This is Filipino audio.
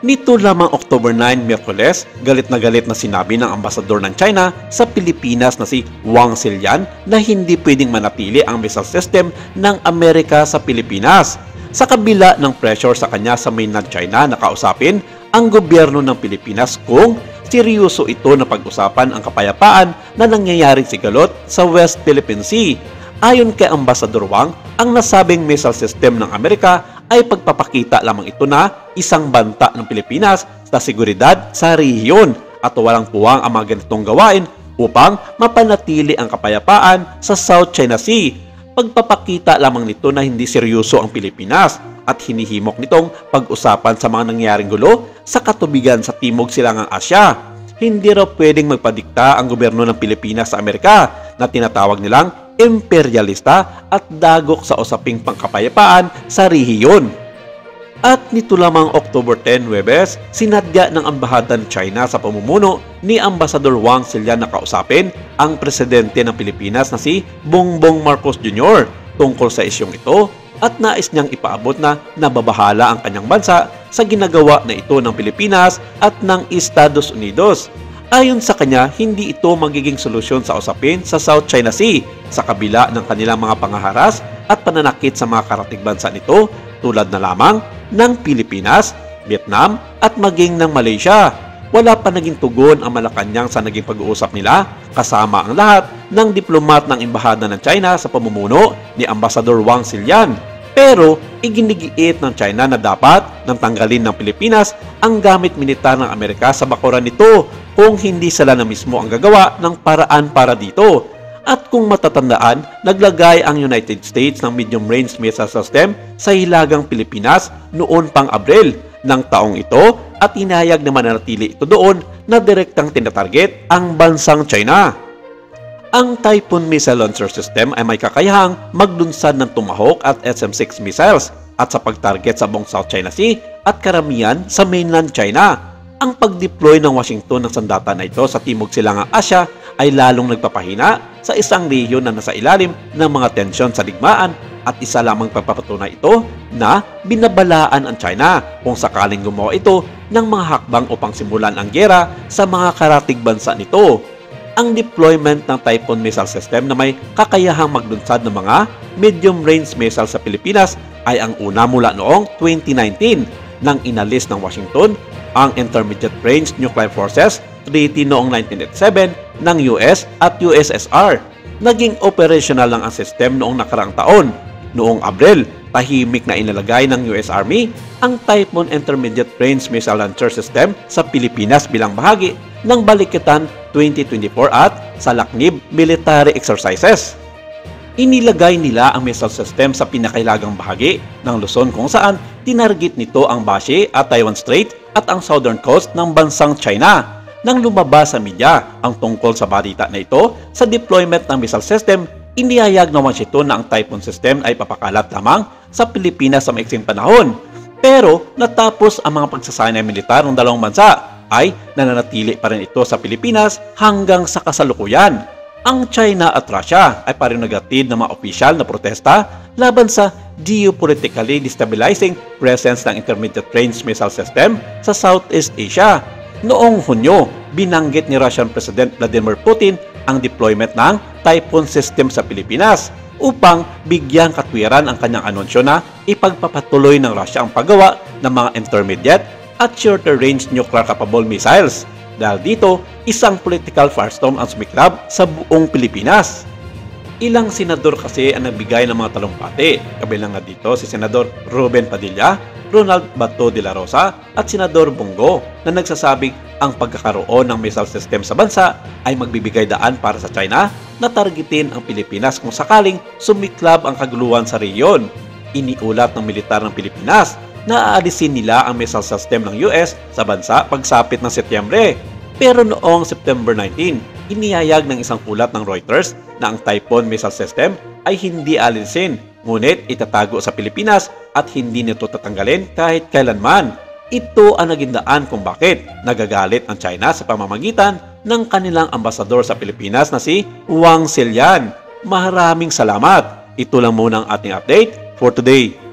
Nito lamang October 9, Miyerkules, galit na sinabi ng ambasador ng China sa Pilipinas na si Wang Xilian na hindi pwedeng manatili ang missile system ng Amerika sa Pilipinas. Sa kabila ng pressure sa kanya sa mainland China na kausapin ang gobyerno ng Pilipinas kung seryoso ito na pag-usapan ang kapayapaan na nangyayaring sigalot sa West Philippine Sea. Ayon kay Ambasador Wang, ang nasabing missile system ng Amerika ay pagpapakita lamang ito na isang banta ng Pilipinas sa seguridad sa rehiyon at walang puwang ang mga ganitong gawain upang mapanatili ang kapayapaan sa South China Sea. Pagpapakita lamang nito na hindi seryoso ang Pilipinas at hinihimok nitong pag-usapan sa mga nangyayaring gulo sa katubigan sa Timog Silangang Asya. Hindi raw pwedeng magpadikta ang gobyerno ng Pilipinas sa Amerika na tinatawag nilang imperialista at dagok sa usaping pangkapayapaan sa rehiyon. At nito lamang October 10, Huwebes, sinadya ng Ambahada ng China sa pamumuno ni Ambasador Wang Xilian na kausapin ang presidente ng Pilipinas na si Bongbong Marcos Jr. tungkol sa isyong ito at nais niyang ipaabot na nababahala ang kanyang bansa sa ginagawa na ito ng Pilipinas at ng Estados Unidos. Ayon sa kanya, hindi ito magiging solusyon sa usapin sa South China Sea sa kabila ng kanilang mga pangaharas at pananakit sa mga karatig bansa nito tulad na lamang ng Pilipinas, Vietnam at maging ng Malaysia. Wala pa naging tugon ang Malacanang sa naging pag-uusap nila kasama ang lahat ng diplomat ng Embahada ng China sa pamumuno ni Ambasador Wang Xilian. Pero iginigiit ng China na dapat nang tanggalin ng Pilipinas ang gamit militar ng Amerika sa bakuran nito kung hindi sila na mismo ang gagawa ng paraan para dito. At kung matatandaan, naglagay ang United States ng medium-range missile system sa hilagang Pilipinas noon pang Abril ng taong ito at inahayag na mananatili ito doon na direktang tinatarget ang bansang China. Ang Typhoon Missile Launcher System ay may kakayahang maglunsad ng Tomahawk at SM-6 missiles at sa pagtarget sa buong South China Sea at karamihan sa mainland China. Ang pag-deploy ng Washington ng sandata na ito sa Timog Silangang Asya ay lalong nagpapahina sa isang rehiyon na nasa ilalim ng mga tensyon sa digmaan at isa lamang pagpapatunay ito na binabalaan ang China kung sakaling gumawa ito ng mga hakbang upang simulan ang giyera sa mga karatig bansa nito. Ang deployment ng Typhoon Missile System na may kakayahang maglunsad ng mga medium-range missile sa Pilipinas ay ang una mula noong 2019 nang inalis ng Washington ang Intermediate Range Nuclear Forces Treaty noong 1987 ng US at USSR. Naging operational lang ang system noong nakaraang taon. Noong Abril, tahimik na inilagay ng US Army ang Typhoon Intermediate Range Missile Launcher System sa Pilipinas bilang bahagi ng Balikitan 2024 at Salaknib Military Exercises. Inilagay nila ang missile system sa pinakailagang bahagi ng Luzon kung saan tinarget nito ang Bashi at Taiwan Strait at ang southern coast ng bansang China. Nang lumabas sa media ang tungkol sa balita na ito sa deployment ng missile system, inihayag ng Washington na ang Typhoon system ay papakalat lamang sa Pilipinas sa maiksing panahon. Pero natapos ang mga pagsasanay militar ng dalawang bansa ay nananatili pa rin ito sa Pilipinas hanggang sa kasalukuyan. Ang China at Russia ay pareho nagatid ng mga opisyal na protesta laban sa geopolitically destabilizing presence ng intermediate range missile system sa Southeast Asia. Noong Hunyo, binanggit ni Russian President Vladimir Putin ang deployment ng Typhoon system sa Pilipinas upang bigyang katwiran ang kanyang anunsyo na ipagpapatuloy ng Russia ang paggawa ng mga intermediate at shorter-range nuclear-capable missiles. Dahil dito, isang political firestorm ang sumiklab sa buong Pilipinas. Ilang senador kasi ang nagbigay ng mga talumpati. Kabilang na dito si Senador Ruben Padilla, Ronald Bato de la Rosa at Senador Bongo na nagsasabing ang pagkakaroon ng missile system sa bansa ay magbibigay daan para sa China na targetin ang Pilipinas kung sakaling sumiklab ang kaguluhan sa rehiyon. Iniulat ng militar ng Pilipinas na aalisin nila ang missile system ng US sa bansa pagsapit ng Setyembre. Pero noong September 19, inihayag ng isang ulat ng Reuters na ang Typhoon missile system ay hindi aalisin, ngunit itatago sa Pilipinas at hindi nito tatanggalin kahit kailanman. Ito ang naging daan kung bakit nagagalit ang China sa pamamagitan ng kanilang ambasador sa Pilipinas na si Wang Xilian. Maraming salamat. Ito lang muna ang ating update for today.